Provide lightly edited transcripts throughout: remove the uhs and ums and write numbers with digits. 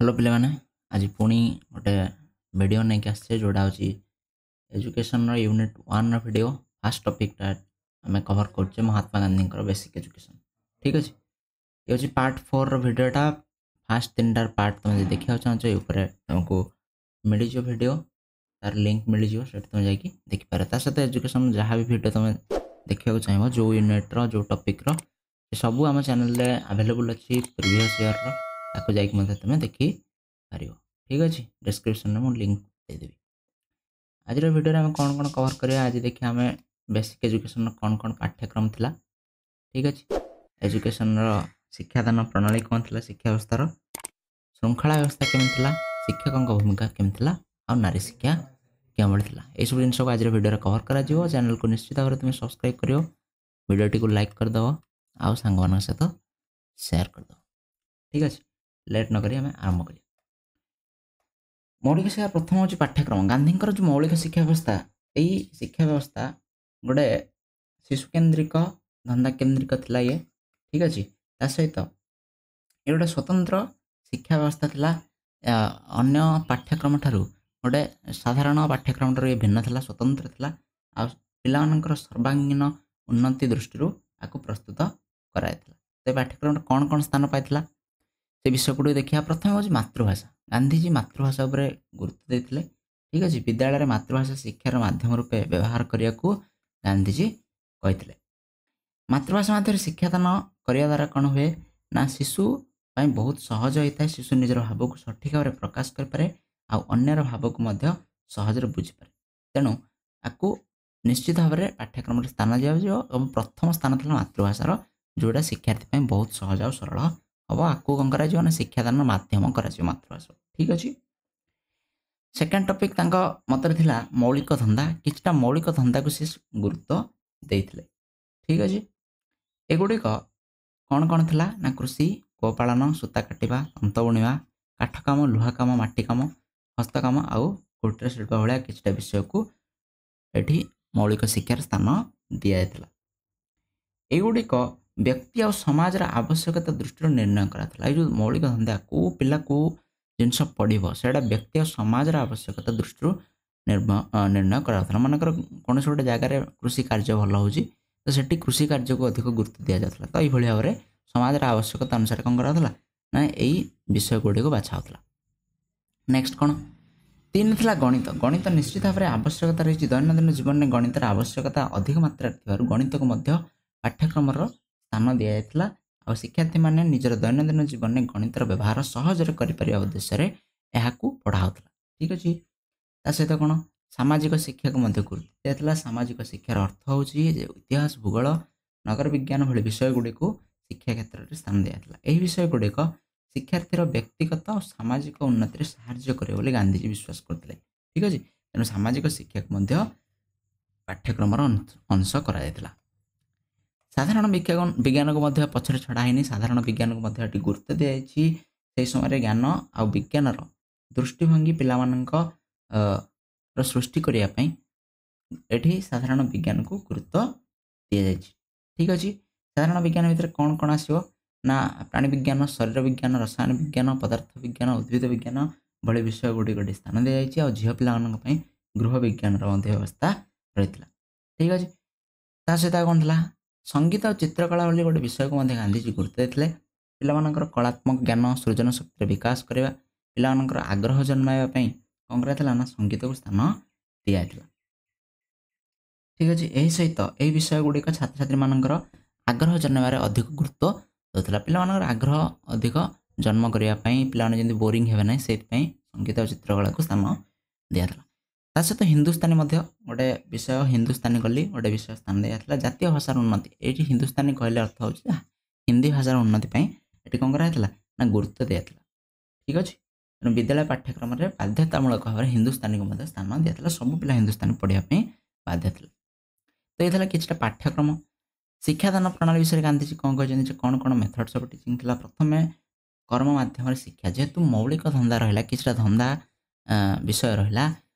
Hello पे आज पुणी गोटे वीडियो नहीं आसचे जोड़ा हूँ education unit 1 video fast topic आम कवर कर महात्मा गांधी बेसिक एजुकेशन। ठीक अच्छे ये हूँ पार्ट 4 वीडियोटा फास्ट 3टार पार्ट तुम देखा चाहो ये तुमको मिल वीडियो तार लिंक मिल जाए तुम जा देखिपार सहित एजुकेशन जहाँ भी वीडियो तुम देखा चाहो जो यूनिट्र जो टॉपिक सब आम चैनल अवेलेबल अच्छी प्रीवियस ईयर जाकि तुम देखी पार। ठीक अच्छे डिस्क्रिप्शन में मुझे लिंक देदेवी। आज वीडियो में कौन कौन कवर करिया आज देखिए आम बेसिक एजुकेशन कौन कौन पाठ्यक्रम थिला। ठीक अच्छे एजुकेशन शिक्षादान प्रणाली कौन थी शिक्षा व्यवस्थार श्रृंखला व्यवस्था केमी थिला शिक्षकों भूमिका केमी थिला आ नारी शिक्षा क्या मिलता यह सब जिन आज वीडियो कवर करा चैनल को निश्चित भाव तुम सब्सक्राइब कर वीडियो को लाइक करदेव आउ सांग मान सहित शेयर करदेव। ठीक अच्छे लेट नक आरंभ करिए। मौलिक शिक्षा प्रथम हूँ पाठ्यक्रम गांधी जो मौलिक शिक्षा व्यवस्था यही शिक्षा व्यवस्था गोटे शिशु केन्द्रिक धंदा केन्द्रिक थिला ये। ठीक अच्छे ता सहित ये गोटे स्वतंत्र शिक्षा व्यवस्था थिला अन्य पाठ्यक्रम ठारू गोटे साधारण पाठ्यक्रम ठारू ये भिन्न थिला स्वतंत्र थिला आ पिलामानंकर सर्वांगीन उन्नति दृष्टि आपको प्रस्तुत कराइथिला। तो पाठ्यक्रम कौन कौन स्थान पाइथिला से विषय गुड़ देखिए। प्रथम हूँ मातृभाषा गांधीजी मातृभाषा उपर गुरुत्व देते। ठीक अच्छे विद्यालय मातृभाषा शिक्षार माध्यम रूपे व्यवहार करने को गांधीजी कहते। मातृभाषा मध्य शिक्षादान करने द्वारा कौन हुए ना शिशु बहुत सहज होता है शिशु निजर भाव को सठिक भाव प्रकाश करें आन्यर भाव को सहज बुझीपे तेणु आपको निश्चित भाव में पाठ्यक्रम स्थान दिया प्रथम स्थान था मातृभाषार जोड़ा शिक्षार्थी बहुत सहज और सरल हम आपको कौन कर शिक्षादान माध्यम कर मातृभाषा। ठीक अच्छे सेकेंड टॉपिक मतरे थिला मौलिक धंदा किछटा मौलिक धंदा को सी गुरुत्व देते। ठीक अच्छे एगुड़िक कौन कौन थिला ना कृषि गोपालन सूता काटिबा तंत बुणिबा काठ काम लुहा काम माटी काम हस्तकाम आउ कुटीर शिल्प भाया किछटा विषय को एठी मौलिक शिक्षार स्थान दिया। एगुड़िक व्यक्ति और समाज आवश्यकता दृष्टि निर्णय करा जो मौलिक धंदा को पिला को जिनस पढ़ो से व्यक्ति और समाज आवश्यकता दृष्टि निर्णय करा मानकर कौन गोटे जगार कृषि कार्य भल हो तो सेठी कृषि कार्य को अधिक गुरुत्व दि जाता। तो यही भाव में समाज आवश्यकता अनुसार कौन करा ना यही विषय गुड़ी को बाछा। नेक्स्ट कौन 3 थिला गणित गणित निश्चित भाव में आवश्यकता रही दैनंदिन जीवन में गणितर आवश्यकता अधिक मात्रा गणित को पाठ्यक्रम स्थान दि जाता और शिक्षार्थी मैंने निजर दैनंदिन जीवन में गणितर व्यवहार सहजरे कर उद्देश्य यह पढ़ाऊला। ठीक अच्छे सहित कौन सामाजिक शिक्षा को गुरुत्व दिया सामाजिक शिक्षार अर्थ हूँ इतिहास भूगोल नगर विज्ञान भली विषय गुड़ी को शिक्षा क्षेत्र में स्थान दिया यही विषय गुड़िक शिक्षार्थीर व्यक्तिगत और सामाजिक उन्नति साहाय्य करे गांधीजी विश्वास करते। ठीक अच्छे तेणु सामाजिक शिक्षा को पाठ्यक्रम अंश कर साधारण विज्ञान को पछरे छड़ाई साधारण विज्ञान को गुरुत्व दी समय ज्ञान आ विज्ञानर दृष्टिभंगी पिला सृष्टि करने एठी साधारण विज्ञान को गुरुत्व दि जाए। ठीक अच्छे साधारण विज्ञान भितर कौन कौन आसो ना प्राणी विज्ञान शरीर विज्ञान रसायन विज्ञान पदार्थ विज्ञान उद्भिद विज्ञान भली विषय गुड़ी स्थान दि जाए और झील पाई गृह विज्ञान व्यवस्था रही। ठीक अच्छे सहित कौन था संगीत और चित्रकला भली गोटे विषय को गांधीजी गुरुत्व देते पिलामानंकर कलात्मक ज्ञान सृजन शक्ति विकास करवा पिलामानंकर आग्रह जन्माइवाई कौन कराइला ना संगीत को स्थान दि जाता। ठीक अच्छे यही सहित यही विषय गुड़िक छात्र छात्री मानकर आग्रह जन्मार अधिक गुरुत्व देता पिलामानंकर आग्रह अधिक जन्म करने पिलाने जमी बोरिंग हे ना से संगीत और चित्रकला को स्थान दिया। सहित हिंदुस्तानी गोटे विषय हिंदुस्तानी कली गोटे विषय स्थान दिया जातीय भाषार उन्नति ये हिंदुस्तानी कहले अर्थ हो हिंदी भाषार उन्नति ये कौन कराइला ना गुरुत्व दिया। ठीक अच्छे तेणु विद्यालय पाठ्यक्रम में बाध्यतामूलक भाव में हिंदुस्तानी को स्थान दिया सब पिला हिंदुस्तानी पढ़ाई बाध्य थे। तो ये किसी पाठ्यक्रम शिक्षादान प्रणाली विषय गांधीजी कौन कहते कौन कौन मेथड्स ऑफ टीचिंग थिला प्रथम कर्म माध्यम शिक्षा जेहेतु मौलिक धंदा रहा किसी धंदा विषय रहा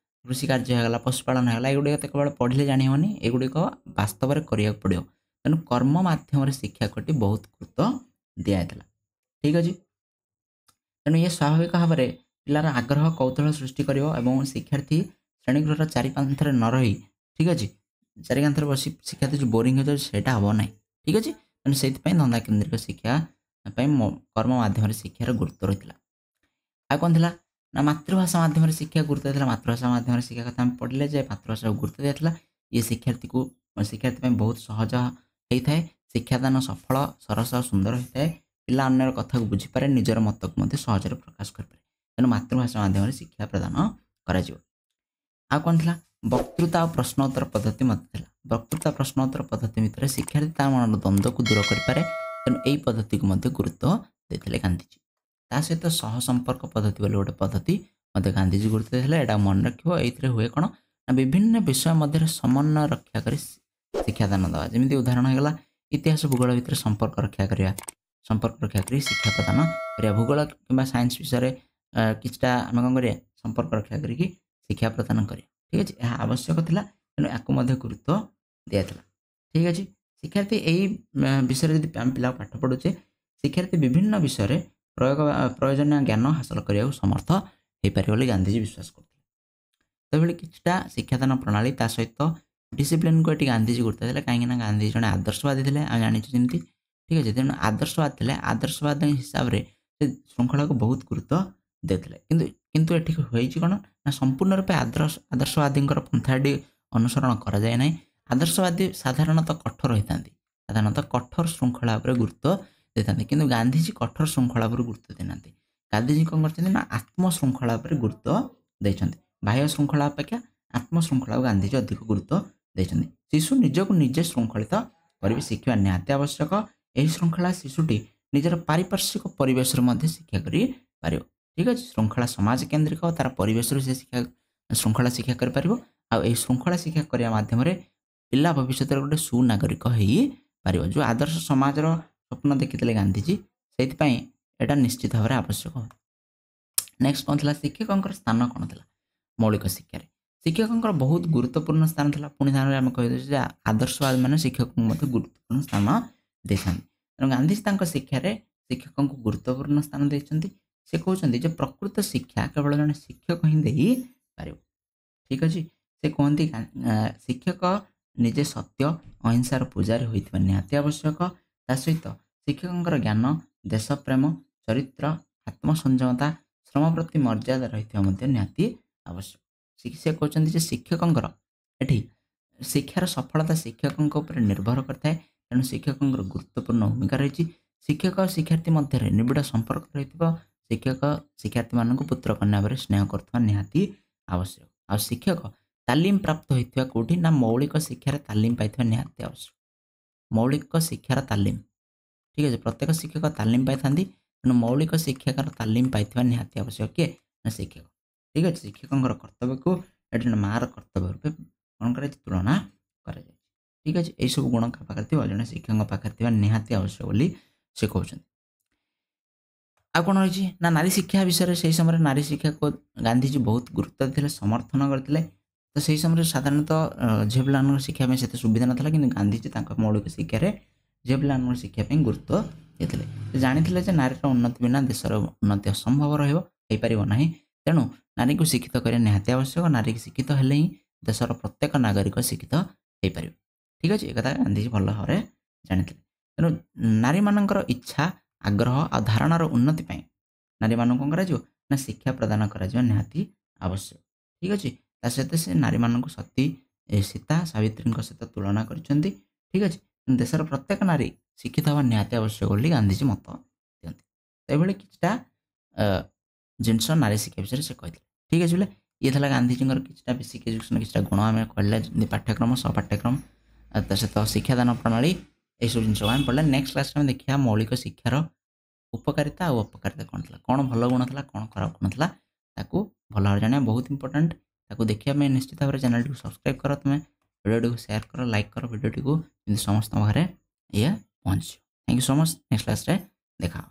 कृषि कार्य होगा पशुपालन होगा ये केवल पढ़ले जानी होनी एगुड़िक वास्तव में करा पड़ो तेणु कर्म माध्यम शिक्षा को बहुत गुरुत्व दि जाता। ठीक अच्छे ତେଣୁ ଏ ସ୍ୱାଭାବିକ ଭାବରେ ପିଲାର ଆଗ୍ରହ କୌତୂହଳ ସୃଷ୍ଟି କରିବ ଏବଂ ଶିକ୍ଷାର୍ଥୀ ଶ୍ରେଣୀଗୃହର ଚାରି କାନ୍ଥରେ ନ ରହି ଠିକ୍ ଅଛି ଚାରି କାନ୍ଥରେ ବସି ଶିକ୍ଷାର୍ଥୀ ଯେଉଁ ବୋରିଂ ହେଇଯାଉଛି ସେଇଟା ହେବ ନାହିଁ ଠିକ୍ ଅଛି। ତେଣୁ ସେଇଥିପାଇଁ ଧନ୍ଦା କେନ୍ଦ୍ରିକ ଶିକ୍ଷା ପାଇଁ କର୍ମ ମାଧ୍ୟମରେ ଶିକ୍ଷାର ଗୁରୁତ୍ୱ ରହିଥିଲା। ଆଉ କ'ଣ ଥିଲା ନା ମାତୃଭାଷା ମାଧ୍ୟମରେ ଶିକ୍ଷା ଗୁରୁତ୍ୱ ଥିଲା। ମାତୃଭାଷା ମାଧ୍ୟମରେ ଶିକ୍ଷା କଥା ଆମେ ପଢ଼ିଲେ ଯେ ମାତୃଭାଷାକୁ ଗୁରୁତ୍ୱ ଦିଆଥିଲା। ଇଏ ଶିକ୍ଷାର୍ଥୀ ପାଇଁ ବହୁତ ସହଜ ହେଇଥାଏ। ଶିକ୍ଷାଦାନ ସଫଳ ସରସ ଆଉ ସୁନ୍ଦର ହୋଇଥାଏ। ପିଲା ଅନ୍ୟର କଥାକୁ ବୁଝିପାରେ, ନିଜର ମତକୁ ମଧ୍ୟ ସହଜରେ ପ୍ରକାଶ କରିପାରେ। ତେଣୁ ମାତୃଭାଷା ମାଧ୍ୟମରେ ଶିକ୍ଷା ପ୍ରଦାନ କରାଯିବ। ଆଉ କ'ଣ ଥିଲା ବକ୍ତୃତା ଆଉ ପ୍ରଶ୍ନ ଉତ୍ତର ପଦ୍ଧତି ମଧ୍ୟ ଥିଲା। ବକ୍ତୃତା ପ୍ରଶ୍ନ ଉତ୍ତର ପଦ୍ଧତି ଭିତରେ ଶିକ୍ଷାର୍ଥୀ ତା ମନର ଦ୍ୱନ୍ଦ୍ୱକୁ ଦୂର କରିପାରେ। ତେଣୁ ଏହି ପଦ୍ଧତିକୁ ମଧ୍ୟ ଗୁରୁତ୍ୱ ଦେଇଥିଲେ ଗାନ୍ଧିଜୀ। ତା ସହିତ ସହ ସମ୍ପର୍କ ପଦ୍ଧତି ବୋଲି ଗୋଟେ ପଦ୍ଧତି ମଧ୍ୟ ଗାନ୍ଧିଜୀ ଗୁରୁତ୍ୱ ଦେଇଥିଲେ। ଏଇଟା ମନେ ରଖିବ। ଏଇଥିରେ ହୁଏ କ'ଣ ନା ବିଭିନ୍ନ ବିଷୟ ମଧ୍ୟରେ ସମନ୍ୱୟ ରକ୍ଷା କରି ଶିକ୍ଷାଦାନ ଦେବା। ଯେମିତି ଉଦାହରଣ ହେଇଗଲା ଇତିହାସ ଭୂଗୋଳ ଭିତରେ ସମ୍ପର୍କ ରକ୍ଷା କରିବା, ସମ୍ପର୍କ ରକ୍ଷା କରି ଶିକ୍ଷା ପ୍ରଦାନ କରିବା। ଭୂଗୋଳ କିମ୍ବା ସାଇନ୍ସ ବିଷୟରେ କିଛିଟା ଆମେ କ'ଣ କରିବା ସମ୍ପର୍କ ରକ୍ଷା କରିକି ଶିକ୍ଷା ପ୍ରଦାନ କରିବା। ଠିକ୍ ଅଛି, ଏହା ଆବଶ୍ୟକ ଥିଲା। ତେଣୁ ୟାକୁ ମଧ୍ୟ ଗୁରୁତ୍ୱ ଦିଆଥିଲା। ଠିକ୍ ଅଛି, ଶିକ୍ଷାର୍ଥୀ ଏହି ବିଷୟରେ ଯଦି ଆମେ ପିଲାକୁ ପାଠ ପଢ଼ୁଛେ ଶିକ୍ଷାର୍ଥୀ ବିଭିନ୍ନ ବିଷୟରେ ପ୍ରୟୋଜନୀୟ ଜ୍ଞାନ ହାସଲ କରିବାକୁ ସମର୍ଥ ହୋଇପାରିବ ବୋଲି ଗାନ୍ଧିଜୀ ବିଶ୍ୱାସ କରୁଥିଲେ। ସେଭଳି କିଛିଟା ଶିକ୍ଷାଦାନ ପ୍ରଣାଳୀ ତା ସହିତ ଡିସିପ୍ଲିନକୁ ଏଠି ଗାନ୍ଧିଜୀ ଗୁରୁତ୍ୱ ଦେଲେ। କାହିଁକିନା ଗାନ୍ଧିଜୀ ଜଣେ ଆଦର୍ଶବାଦୀ ଥିଲେ, ଆମେ ଜାଣିଛୁ ଯେମିତି। ଠିକ୍ ଅଛି, ତେଣୁ ଆଦର୍ଶବାଦ ଥିଲେ। ଆଦର୍ଶବାଦ ହିସାବରେ ସେ ଶୃଙ୍ଖଳାକୁ ବହୁତ ଗୁରୁତ୍ୱ ଦେଉଥିଲେ। କିନ୍ତୁ ଏଠି ହୋଇଛି କ'ଣ ନା ସମ୍ପୂର୍ଣ୍ଣ ରୂପେ ଆଦର୍ଶବାଦୀଙ୍କର ପନ୍ଥାଟି ଅନୁସରଣ କରାଯାଏ ନାହିଁ। ଆଦର୍ଶବାଦୀ ସାଧାରଣତଃ କଠୋର ହୋଇଥାନ୍ତି, ସାଧାରଣତଃ କଠୋର ଶୃଙ୍ଖଳା ଉପରେ ଗୁରୁତ୍ୱ ଦେଇଥାନ୍ତି। କିନ୍ତୁ ଗାନ୍ଧିଜୀ କଠୋର ଶୃଙ୍ଖଳା ଉପରେ ଗୁରୁତ୍ୱ ଦେଇନାହାନ୍ତି। ଗାନ୍ଧିଜୀ କ'ଣ କରିଛନ୍ତି ନା ଆତ୍ମଶୃଙ୍ଖଳା ଉପରେ ଗୁରୁତ୍ୱ ଦେଇଛନ୍ତି। ବାହ୍ୟ ଶୃଙ୍ଖଳା ଅପେକ୍ଷା ଆତ୍ମଶୃଙ୍ଖଳାକୁ ଗାନ୍ଧିଜୀ ଅଧିକ ଗୁରୁତ୍ୱ ଦେଇଛନ୍ତି। ଶିଶୁ ନିଜକୁ ନିଜେ ଶୃଙ୍ଖଳିତ କରିବି ଶିଖିବା ନିହାତି ଆବଶ୍ୟକ। ଏହି ଶୃଙ୍ଖଳା ଶିଶୁଟି ନିଜର ପାରିପାର୍ଶ୍ୱିକ ପରିବେଶରୁ ମଧ୍ୟ ଶିକ୍ଷା କରିପାରିବ। ଠିକ୍ ଅଛି, ଶୃଙ୍ଖଳା ସମାଜ କେନ୍ଦ୍ରିକ ତାର ପରିବେଶରୁ ସେ ଶୃଙ୍ଖଳା ଶିକ୍ଷା କରିପାରିବ। ଆଉ ଏହି ଶୃଙ୍ଖଳା ଶିକ୍ଷା କରିବା ମାଧ୍ୟମରେ ପିଲା ଭବିଷ୍ୟତରେ ଗୋଟେ ସୁନାଗରିକ ହେଇପାରିବ। ଯେଉଁ ଆଦର୍ଶ ସମାଜର ସ୍ୱପ୍ନ ଦେଖିଥିଲେ ଗାନ୍ଧିଜୀ, ସେଇଥିପାଇଁ ଏଇଟା ନିଶ୍ଚିତ ଭାବରେ ଆବଶ୍ୟକ। ନେକ୍ସଟ କ'ଣ ଥିଲା ଶିକ୍ଷକଙ୍କର ସ୍ଥାନ କ'ଣ ଥିଲା ମୌଳିକ ଶିକ୍ଷାରେ? ଶିକ୍ଷକଙ୍କର ବହୁତ ଗୁରୁତ୍ୱପୂର୍ଣ୍ଣ ସ୍ଥାନ ଥିଲା। ପୁଣି ଥରେ ଆମେ କହିଦେଉଛୁ ଯେ ଆଦର୍ଶବାଦ ମାନେ ଶିକ୍ଷକଙ୍କୁ ମଧ୍ୟ ଗୁରୁତ୍ୱପୂର୍ଣ୍ଣ ସ୍ଥାନ ଦେଇଥାନ୍ତି। ତେଣୁ ଗାନ୍ଧିଜୀ ତାଙ୍କ ଶିକ୍ଷାରେ ଶିକ୍ଷକଙ୍କୁ ଗୁରୁତ୍ୱପୂର୍ଣ୍ଣ ସ୍ଥାନ ଦେଇଛନ୍ତି। ସେ କହୁଛନ୍ତି ଯେ ପ୍ରକୃତ ଶିକ୍ଷା କେବଳ ଜଣେ ଶିକ୍ଷକ ହିଁ ଦେଇପାରିବ। ଠିକ୍ ଅଛି, ସେ କୁହନ୍ତି ଶିକ୍ଷକ ନିଜେ ସତ୍ୟ ଅହିଂସାର ପୂଜାରୀ ହୋଇଥିବା ନିହାତି ଆବଶ୍ୟକ। ତା ସହିତ ଶିକ୍ଷକଙ୍କର ଜ୍ଞାନ, ଦେଶପ୍ରେମ, ଚରିତ୍ର, ଆତ୍ମସଂଯମତା, ଶ୍ରମ ପ୍ରତି ମର୍ଯ୍ୟାଦା ରହିଥିବା ମଧ୍ୟ ନିହାତି ଆବଶ୍ୟକ। ସେ କହୁଛନ୍ତି ଯେ ଶିକ୍ଷକଙ୍କର ଏଠି ଶିକ୍ଷାର ସଫଳତା ଶିକ୍ଷକଙ୍କ ଉପରେ ନିର୍ଭର କରିଥାଏ। ତେଣୁ ଶିକ୍ଷକଙ୍କର ଗୁରୁତ୍ୱପୂର୍ଣ୍ଣ ଭୂମିକା ରହିଛି। ଶିକ୍ଷକ ଓ ଶିକ୍ଷାର୍ଥୀ ମଧ୍ୟରେ ନିବିଡ଼ ସମ୍ପର୍କ ରହିଥିବ। ଶିକ୍ଷକ ଶିକ୍ଷାର୍ଥୀମାନଙ୍କୁ ପୁତ୍ର କନ୍ୟା ଭାବରେ ସ୍ନେହ କରୁଥିବା ନିହାତି ଆବଶ୍ୟକ। ଆଉ ଶିକ୍ଷକ ତାଲିମ ପ୍ରାପ୍ତ ହୋଇଥିବା କେଉଁଠି ନା ମୌଳିକ ଶିକ୍ଷାରେ ତାଲିମ ପାଇଥିବା ନିହାତି ଆବଶ୍ୟକ। ମୌଳିକ ଶିକ୍ଷାର ତାଲିମ, ଠିକ୍ ଅଛି, ପ୍ରତ୍ୟେକ ଶିକ୍ଷକ ତାଲିମ ପାଇଥାନ୍ତି। ତେଣୁ ମୌଳିକ ଶିକ୍ଷାର ତାଲିମ ପାଇଥିବା ନିହାତି ଆବଶ୍ୟକ କିଏ ନା ଶିକ୍ଷକ। ଠିକ୍ ଅଛି, ଶିକ୍ଷକଙ୍କର କର୍ତ୍ତବ୍ୟକୁ ଏଠି ମାଆର କର୍ତ୍ତବ୍ୟ ରୂପେ କ'ଣ କରାଯାଇଛି ତୁଳନା କରାଯାଇଛି। ଠିକ୍ ଅଛି, ଏଇସବୁ ଗୁଣ କାହା ପାଖରେ ଥିବ ଜଣେ ଶିକ୍ଷକଙ୍କ ପାଖରେ ଥିବା ନିହାତି ଆବଶ୍ୟକ ବୋଲି ସେ କହୁଛନ୍ତି। ଆଉ କ'ଣ ରହିଛି ନା ନାରୀ ଶିକ୍ଷା ବିଷୟରେ ସେହି ସମୟରେ ନାରୀ ଶିକ୍ଷାକୁ ଗାନ୍ଧିଜୀ ବହୁତ ଗୁରୁତ୍ୱ ଦେଇଥିଲେ, ସମର୍ଥନ କରିଥିଲେ। ତ ସେହି ସମୟରେ ସାଧାରଣତଃ ଝିଅ ପିଲାମାନଙ୍କ ଶିକ୍ଷା ପାଇଁ ସେତେ ସୁବିଧା ନଥିଲା। କିନ୍ତୁ ଗାନ୍ଧିଜୀ ତାଙ୍କ ମୌଳିକ ଶିକ୍ଷାରେ ଝିଅ ପିଲାମାନଙ୍କ ଶିକ୍ଷା ପାଇଁ ଗୁରୁତ୍ୱ ଦେଇଥିଲେ। ସେ ଜାଣିଥିଲେ ଯେ ନାରୀର ଉନ୍ନତି ବିନା ଦେଶର ଉନ୍ନତି ଅସମ୍ଭବ ହୋଇପାରିବ ନାହିଁ। ତେଣୁ ନାରୀକୁ ଶିକ୍ଷିତ କରିବା ନିହାତି ଆବଶ୍ୟକ। ନାରୀ ଶିକ୍ଷିତ ହେଲେ ହିଁ ଦେଶର ପ୍ରତ୍ୟେକ ନାଗରିକ ଶିକ୍ଷିତ ହୋଇପାରିବ। ଠିକ୍ ଅଛି, ଏକଥା ଗାନ୍ଧିଜୀ ଭଲ ଭାବରେ ଜାଣିଥିଲେ। ତେଣୁ ନାରୀମାନଙ୍କର ଇଚ୍ଛା, ଆଗ୍ରହ ଆଉ ଧାରଣାର ଉନ୍ନତି ପାଇଁ ନାରୀମାନଙ୍କୁ କ'ଣ କରାଯିବ ନା ଶିକ୍ଷା ପ୍ରଦାନ କରାଯିବା ନିହାତି ଆବଶ୍ୟକ। ଠିକ୍ ଅଛି, ତା ସହିତ ସେ ନାରୀମାନଙ୍କୁ ସତୀ ସୀତା ସାବିତ୍ରୀଙ୍କ ସହିତ ତୁଳନା କରିଛନ୍ତି। ଠିକ୍ ଅଛି, ଦେଶର ପ୍ରତ୍ୟେକ ନାରୀ ଶିକ୍ଷିତ ହେବା ନିହାତି ଆବଶ୍ୟକ ବୋଲି ଗାନ୍ଧିଜୀ ମତ ଦିଅନ୍ତି। ଏଭଳି କିଛିଟା ଜିନିଷ ନାରୀ ଶିକ୍ଷା ବିଷୟରେ ସେ କହିଥିଲେ। ଠିକ୍ ଅଛି, ବୋଲେ ଇଏ ଥିଲା ଗାନ୍ଧିଜୀଙ୍କର କିଛିଟା ବେସିକ୍ ଏଜୁକେସନ କିଛିଟା ଗୁଣ ଆମେ କହିଲେ, ଯେମିତି ପାଠ୍ୟକ୍ରମ, ସହପାଠ୍ୟକ୍ରମ, ତା ସହିତ ଶିକ୍ଷାଦାନ ପ୍ରଣାଳୀ, ଏଇସବୁ ଜିନିଷ ଆମେ ପଢ଼ିଲେ। ନେକ୍ସଟ କ୍ଲାସ୍ରେ ଆମେ ଦେଖିବା ମୌଳିକ ଶିକ୍ଷାର ଉପକାରିତା ଆଉ ଅପକାରିତା କ'ଣ ଥିଲା, କ'ଣ ଭଲ ଗୁଣ ଥିଲା, କ'ଣ ଖରାପ ଗୁଣ ଥିଲା, ତାକୁ ଭଲ ଭାବରେ ଜାଣିବା ବହୁତ ଇମ୍ପୋର୍ଟାଣ୍ଟ। ତାକୁ ଦେଖିବା ପାଇଁ ନିଶ୍ଚିତ ଭାବରେ ଚ୍ୟାନେଲଟିକୁ ସବସ୍କ୍ରାଇବ୍ କର, ତୁମେ ଭିଡ଼ିଓଟିକୁ ସେୟାର କର, ଲାଇକ୍ କର ଭିଡ଼ିଓଟିକୁ, ଯେମିତି ସମସ୍ତଙ୍କ ପାଖରେ ଇଏ ପହଞ୍ଚିବ। Thank you so much. Next କ୍ଲାସ୍ରେ ଦେଖା।